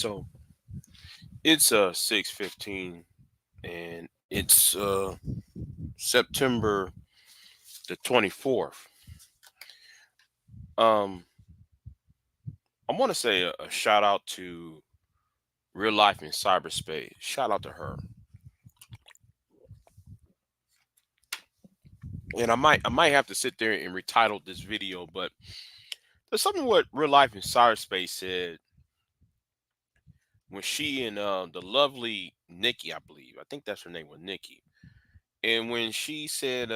So it's 6:15 and it's September the 24th. Um I want to say a shout out to Real Life in Cyberspace. Shout out to her. And I might have to sit there and retitle this video, but there's something what Real Life in Cyberspace said when she and the lovely Nikki, I believe. I think that's her name was Nikki. And when she said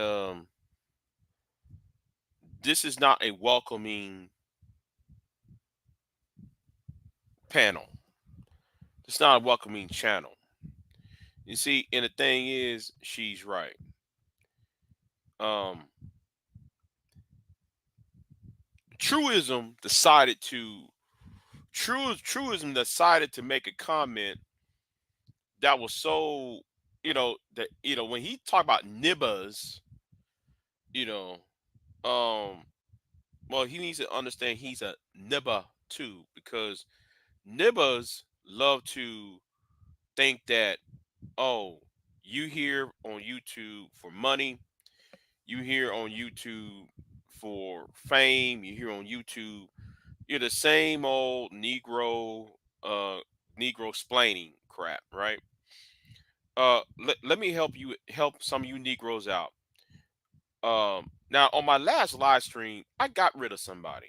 this is not a welcoming panel. It's not a welcoming channel. You see, and the thing is, she's right. Um, Truism decided to Truism decided to make a comment that was so that when he talked about nibbas, you know, um, well he needs to understand he's a nibba too because nibbas love to think that oh you here on YouTube for money. You here on YouTube for fame. You here on YouTube. You're the same old uh, Negro splaining crap, right? Let me help some of you Negroes out. Now on my last live stream, I got rid of somebody.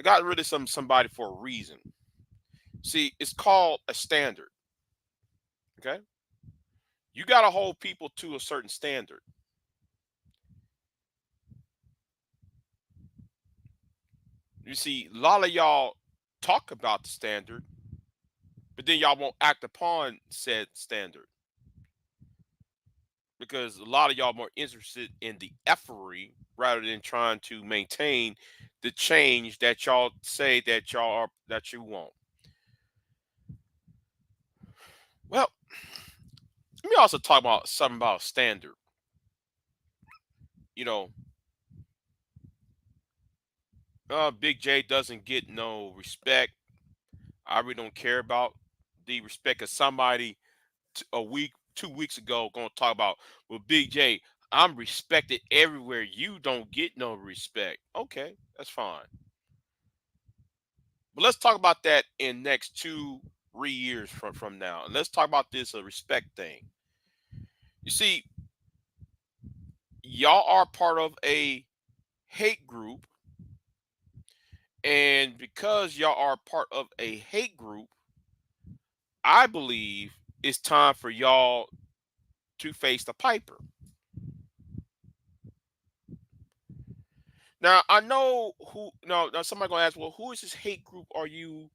I got rid of somebody for a reason. See, it's called a standard. Okay, you got to hold people to a certain standard. You see, a lot of y'all talk about the standard, but then y'all won't act upon said standard because a lot of y'all more interested in the effery rather than trying to maintain the change that y'all say that that you want. Well, let me also talk about something about standard. You know, Big J doesn't get no respect. I really don't care about the respect of somebody a week, 2 weeks ago, going to talk about, well, Big J, I'm respected everywhere. You don't get no respect. Okay, that's fine. But let's talk about that in next 2, 3 years from now. And let's talk about this respect thing. You see, y'all are part of a hate group, and because y'all are part of a hate group, I believe it's time for y'all to face the piper. Now I know who. Now somebody gonna ask, well, who is this hate group? Are you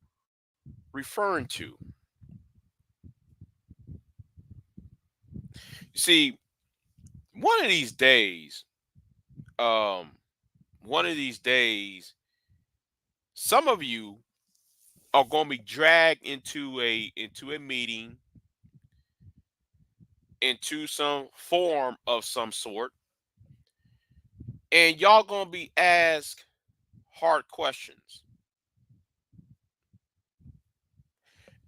referring to? You see, one of these days, um, one of these days, some of you are going to be dragged into a meeting, into some form of some sort, and y'all going to be asked hard questions.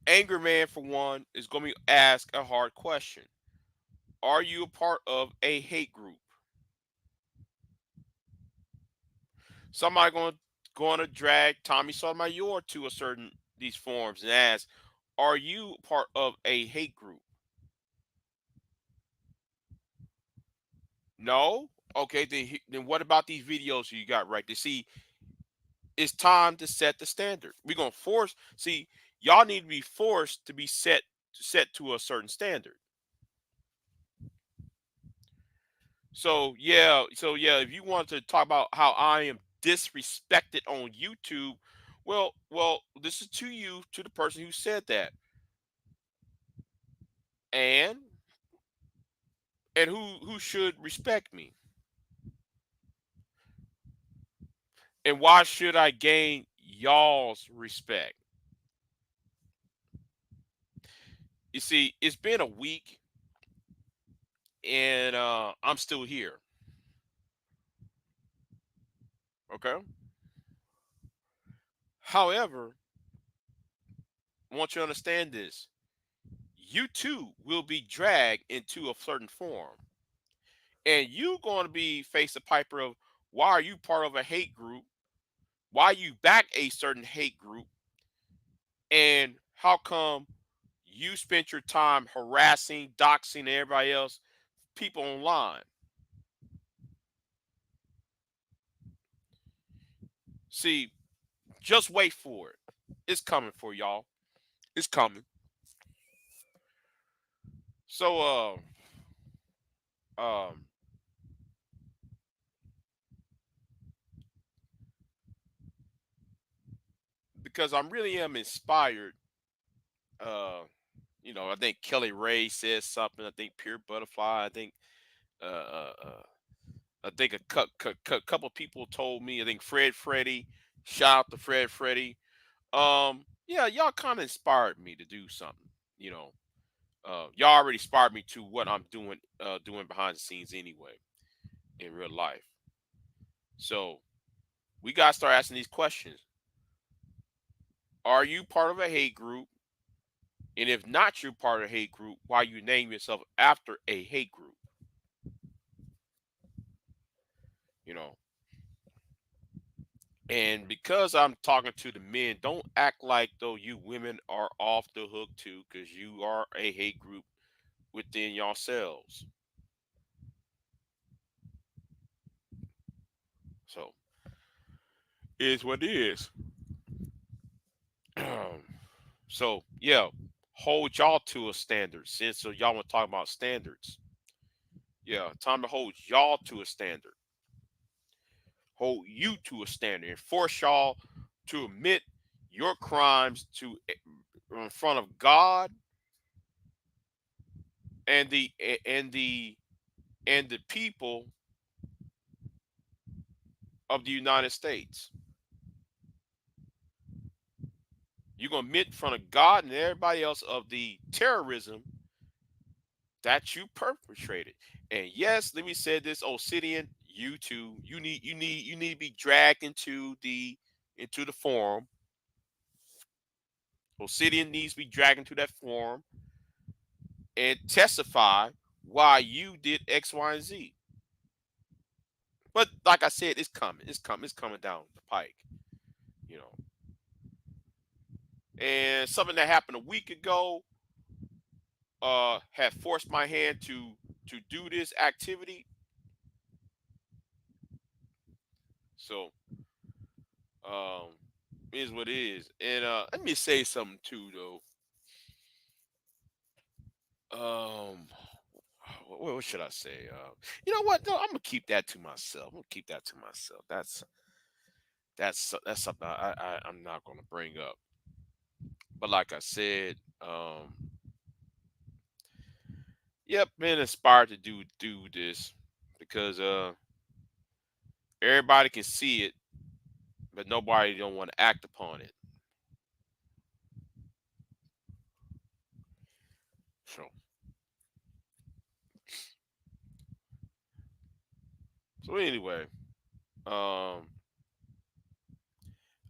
Anger Man, for one, is going to be asked a hard question: are you a part of a hate group? Somebody going to drag Tommy Sotomayor to a certain these forums and ask, "Are you part of a hate group?" No. Okay, then what about these videos you got right there? See, it's time to set the standard. We're gonna force. See, y'all need to be forced to be set to a certain standard. So yeah, if you want to talk about how I am disrespected on YouTube, well, this is to the person who said that. And who should respect me? And why should I gain y'all's respect? You see, it's been a week and I'm still here. Okay. However, I want you to understand this. You too will be dragged into a certain form. And you going to be face the piper of why are you part of a hate group? Why you back a certain hate group? And how come you spent your time harassing, doxing everybody else, people online? See, just wait for it. It's coming for y'all. It's coming. So um because I really am inspired, uh, I think Kelly Ray says something. I think Pure Butterfly. Uh, uh, uh I think couple people told me. I think Fred Freddy. Shout out to Fred Freddy. Yeah, y'all kind of inspired me to do something. You know, y'all already inspired me to what I'm doing behind the scenes anyway in real life. So we gotta start asking these questions. Are you part of a hate group? And if not, you're part of a hate group. Why you name yourself after a hate group? You know, and because I'm talking to the men, don't act like though you women are off the hook too, because you are a hate group within yourselves. So it is what it is. So yeah, hold y'all to a standard. Since so y'all want to talk about standards, yeah, time to hold y'all to a standard. Hold you to a standard and force y'all to admit your crimes to in front of God and the people of the United States. You're gonna admit in front of God and everybody else of the terrorism that you perpetrated. And yes, let me say this, Obsidian, you too. You need to be dragged into the forum. Obsidian needs to be dragged into that forum and testify why you did X, Y, and Z. But like I said, it's coming. It's coming. It's coming down the pike. You know. And something that happened a week ago had forced my hand to do this activity. So um is what it is. And let me say something too though. Um what should I say? You know what? No, I'm gonna keep that to myself. I'm gonna keep that to myself. That's something I'm not gonna bring up. But like I said, yep, been inspired to do this because everybody can see it, but nobody don't want to act upon it. So anyway, um,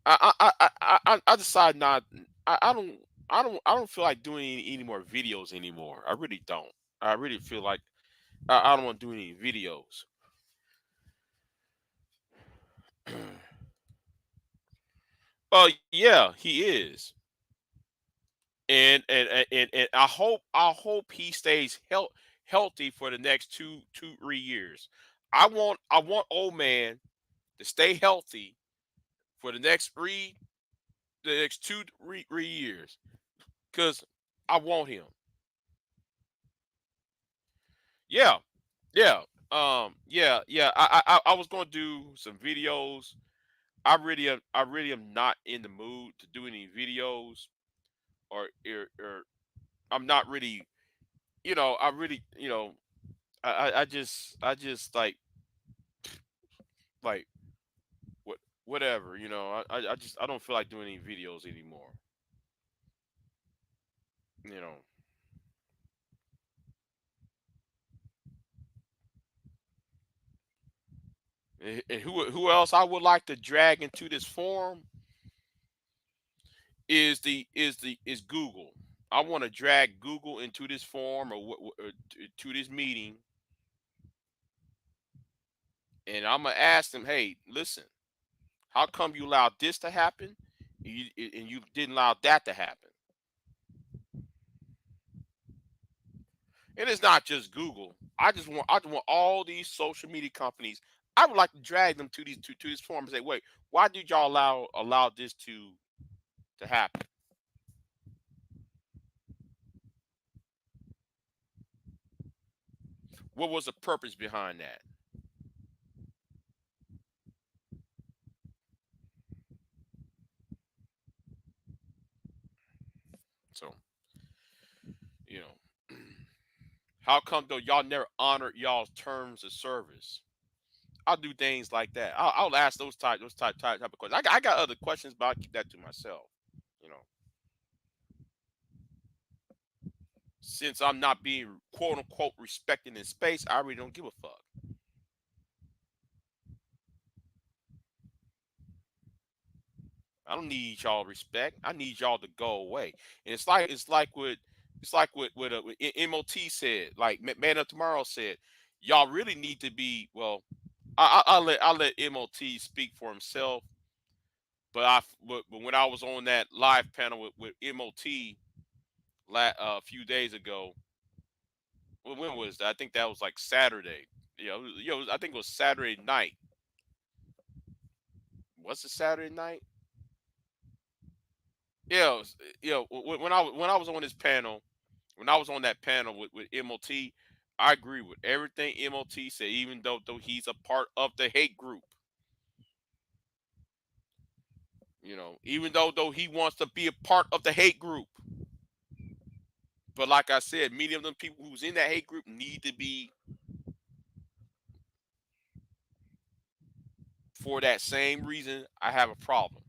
I decide not. I don't feel like doing any more videos anymore. I really don't. I really feel like I don't want to do any videos. Yeah, he is, and I hope he stays healthy for the next 2 3 years. I want old man to stay healthy for the next 2 3 years because I want him. Yeah, yeah, yeah. I was gonna do some videos. I really am not in the mood to do any videos or I'm not really. I really. I just like what whatever. I don't feel like doing any videos anymore. You know. And who else I would like to drag into this forum is Google. I want to drag Google into this forum or, to this meeting, and I'm gonna ask them, hey, listen, how come you allowed this to happen, and you didn't allow that to happen? And it's not just Google. I just want all these social media companies. I would like to drag them to to this forum and say, wait, why did y'all allow this to happen? What was the purpose behind that? So, you know, how come though y'all never honored y'all's terms of service? I'll do things like that. I'll ask those type of questions. I got other questions, but I'll keep that to myself. You know, since I'm not being quote unquote respected in space, I really don't give a fuck. I don't need y'all respect. I need y'all to go away. And it's like what MOT said, like Man of Tomorrow said. Y'all really need to be well. I'll let MOT speak for himself. But when I was on that live panel with MOT a few days ago, well, when was that? I think that was like Saturday. I think it was Saturday night. What's it Saturday night? Yeah, when I was on this panel, when I was on that panel with MOT, I agree with everything MOT said, even though he's a part of the hate group. Even though he wants to be a part of the hate group. But like I said, many of them people who's in that hate group need to be for that same reason I have a problem.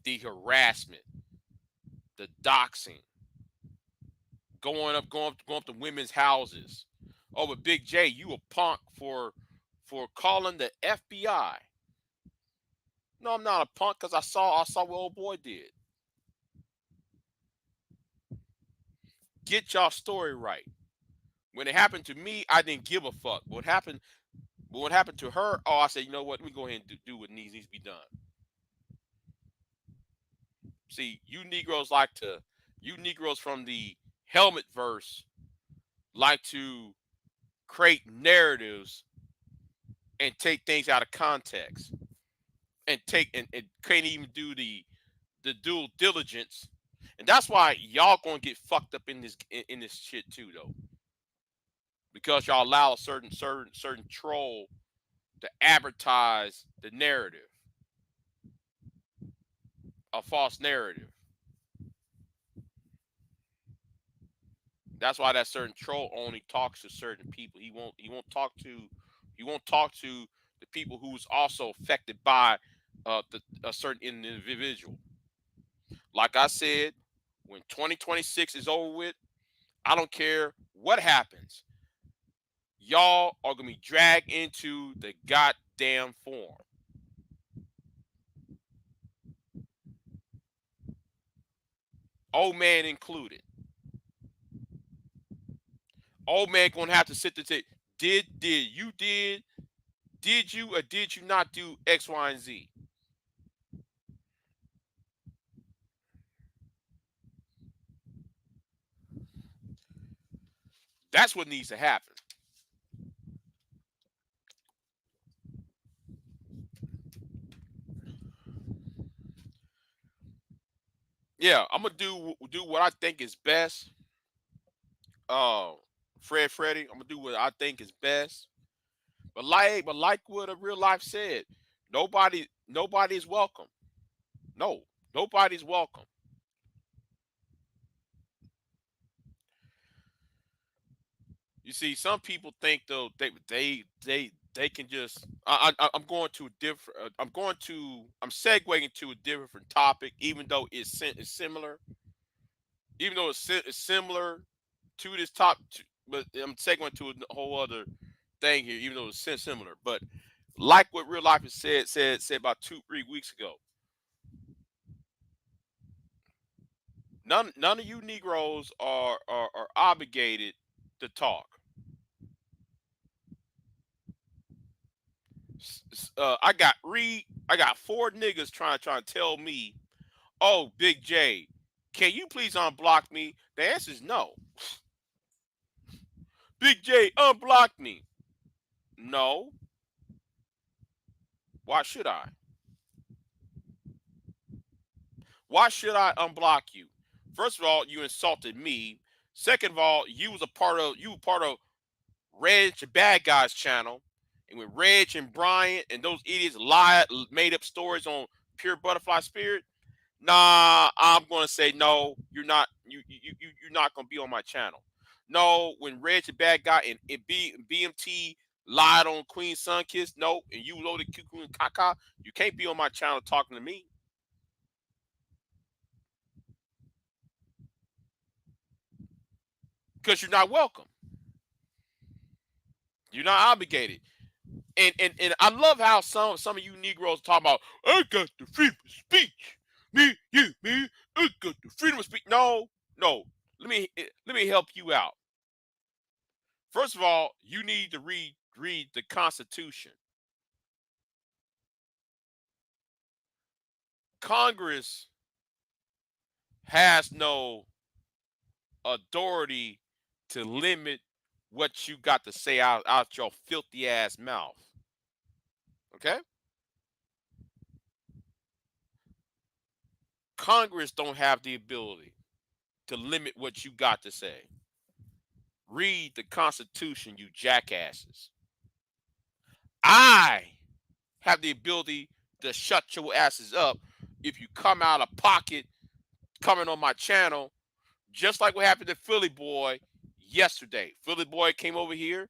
The harassment, the doxing, going up to women's houses. Oh, but Big J, you a punk for calling the FBI. No, I'm not a punk because I saw what old boy did. Get y'all story right. When it happened to me, I didn't give a fuck. What happened to her? Oh, I said, you know what? Let me go ahead and do what needs to be done. See, you Negroes from the helmet verse like to create narratives and take things out of context and can't even do the due diligence. And that's why y'all gonna get fucked up in this shit too, though, because y'all allow a certain troll to advertise the narrative, a false narrative. That's why that certain troll only talks to certain people. He won't talk to the people who's also affected by a certain individual. Like I said, when 2026 is over with, I don't care what happens. Y'all are gonna be dragged into the goddamn form. Old man included. Old man gonna have to sit there and say, did you or did you not do X, Y, and Z? That's what needs to happen. Yeah, I'm gonna do what I think is best. Uh, Freddy, I'm gonna do what I think is best. But like what a real life said, nobody's welcome. No, nobody's welcome. You see, some people think though they can just. I'm going to a different. I'm segueing to a different topic, even though it's similar. Even though it's similar to but I'm segueing to a whole other thing here, even though it's similar. But Like what Real Life has said about 2-3 weeks ago. None of you Negroes are obligated to talk. I got 4 niggas trying to tell me, oh, Big J, can you please unblock me? The answer is no. Big J, unblock me. No. Why should I? Why should I unblock you? First of all, you insulted me. Second of all, you were part of Reg the Bad Guys channel. And when Reg and Brian and those idiots lied, made up stories on Pure Butterfly Spirit, nah, I'm gonna say no. You're not. You're not gonna be on my channel. No, when Reg the Bad Guy and BMT lied on Queen Sunkiss, no, and you loaded Cuckoo and Kaka, you can't be on my channel talking to me because you're not welcome. You're not obligated. And I love how some of you Negroes talk about I got the freedom of speech. Me, I got the freedom of speech. No, no. Let me help you out. First of all, you need to read the Constitution. Congress has no authority to limit what you got to say out your filthy ass mouth. Okay? Congress don't have the ability to limit what you got to say. Read the Constitution, you jackasses. I have the ability to shut your asses up if you come out of pocket coming on my channel, just like what happened to Philly Boy yesterday. Philly Boy came over here,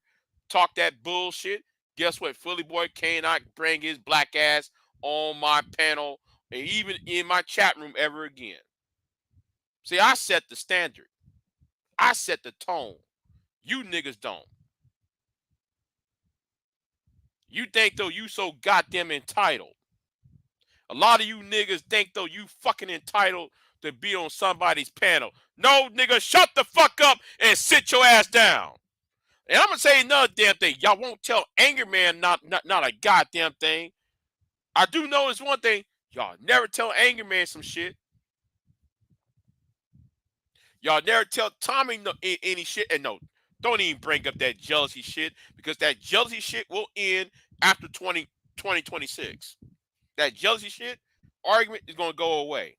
talked that bullshit. Guess what? Philly Boy cannot bring his black ass on my panel and even in my chat room ever again. See, I set the standard. I set the tone. You niggas don't. You think though you so goddamn entitled. A lot of you niggas think though you fucking entitled to be on somebody's panel. No, nigga, shut the fuck up and sit your ass down. And I'm gonna say another damn thing. Y'all won't tell Anger Man not a goddamn thing. I do know this one thing. Y'all never tell Anger Man some shit. Y'all never tell Tommy any shit. And no, don't even bring up that jealousy shit because that jealousy shit will end after 2026. That jealousy shit argument is gonna go away.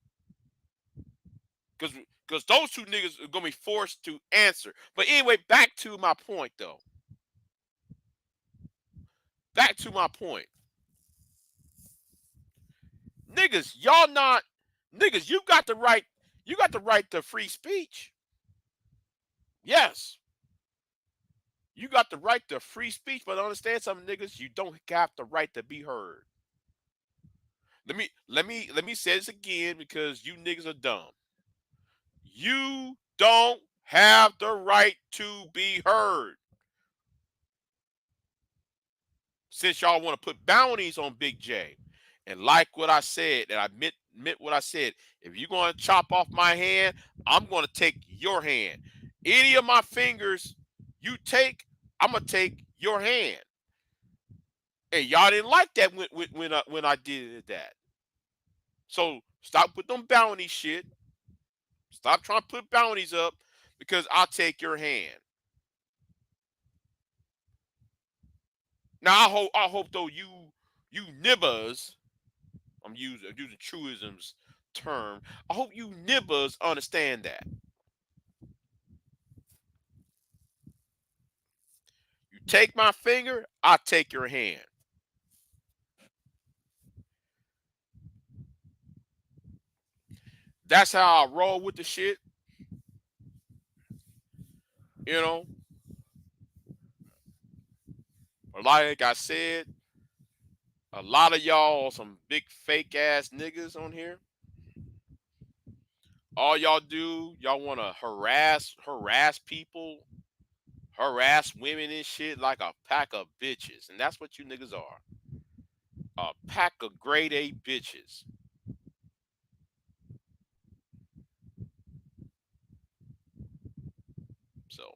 Because those two niggas are gonna be forced to answer. But anyway, back to my point though. Back to my point. Niggas, y'all not niggas, you got the right to free speech. Yes. You got the right to free speech, but understand something, niggas, you don't have the right to be heard. Let me say this again because you niggas are dumb. You don't have the right to be heard. Since y'all want to put bounties on Big J, and like what I said, and I admit what I said, if you're going to chop off my hand, I'm going to take your hand. Any of my fingers you take, I'm going to take your hand. And y'all didn't like that when I did that. So stop with them bounty shit. Stop trying to put bounties up because I'll take your hand. Now I hope though you nibbers, I'm using truisms term. I hope you nibbers understand that. You take my finger, I take your hand. That's how I roll with the shit. You know, like I said, a lot of y'all are some big fake ass niggas on here. All y'all do, y'all want to harass people, harass women and shit like a pack of bitches, and that's what you niggas are. a pack of grade A bitches. So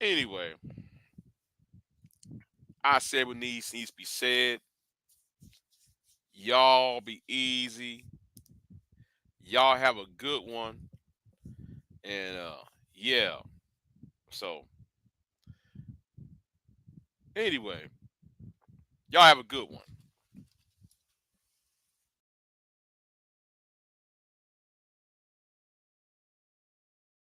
anyway, I said what needs to be said. Y'all be easy. Y'all have a good one. And yeah. So anyway, y'all have a good one.